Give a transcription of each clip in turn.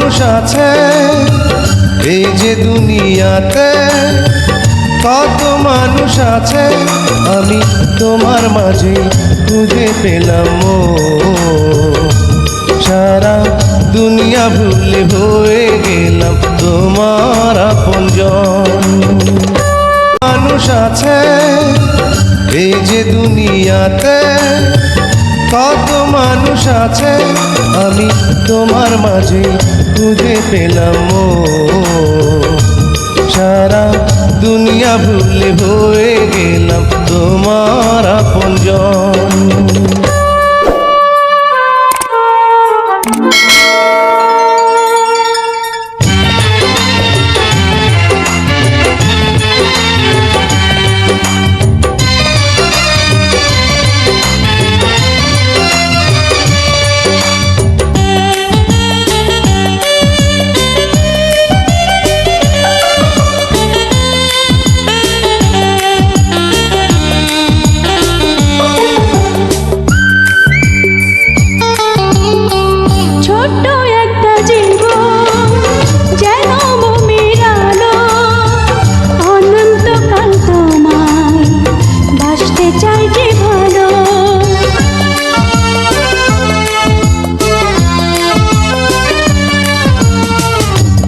মানুষ আছে এই যে দুনিয়াতে, কত মানুষ আছে আমি তোমার মাঝে খুঁজে পেলাম সারা দুনিয়া ভুলে হয়ে গেলাম তোমার আপনজন। মানুষ আছে এই যে দুনিয়াতে, কত মানুষ আছে আমি তোমার মাঝে খুঁজে পেলাম সারা দুনিয়া ভুলে হয়ে গেলাম তোমার আপনজন।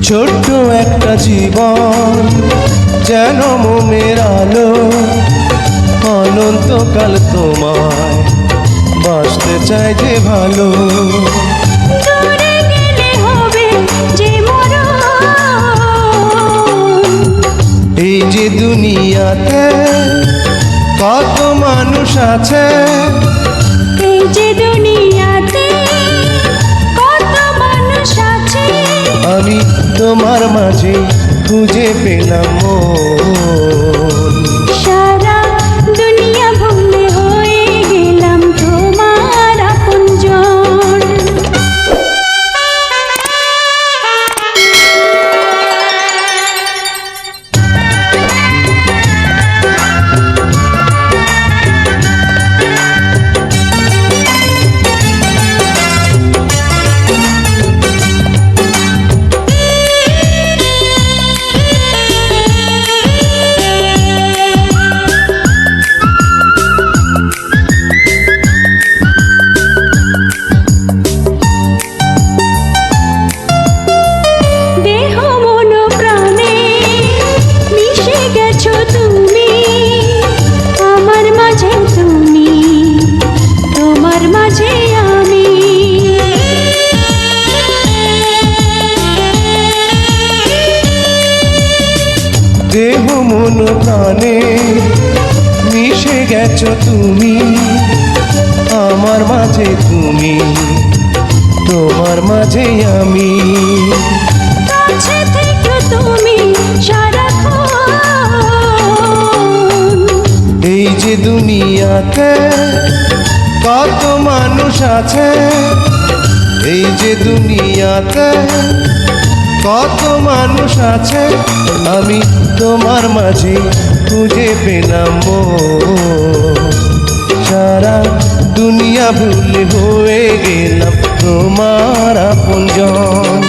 ছোট্ট একটা জীবন যেন মোমের আলো, অনন্তকাল তোমায় বাসতে চাই যে ভালো। এই যে দুনিয়াতে কত মানুষ আছে, এই যে দুনিয়াতে কত মানুষ আছে আমি তোমার মাঝে খুঁজে পেলাম সারা দুনিয়া ভুলে হয়ে গেলাম তোমার আপনজন। দেহ মন প্রাণে মিশে গেছো তুমি, আমার মাঝে তুমি, তোমার মাঝে আমি। কাছে থেকো তুমি সারাক্ষণ। এই যে দুনিয়াতে কত মানুষ আছে, এই যে দুনিয়াতে কত মানুষ আছে আমি তোমার মাঝে খুঁজে পেলাম সারা দুনিয়া ভুলে হয়ে গেলাম তোমার আপনজন।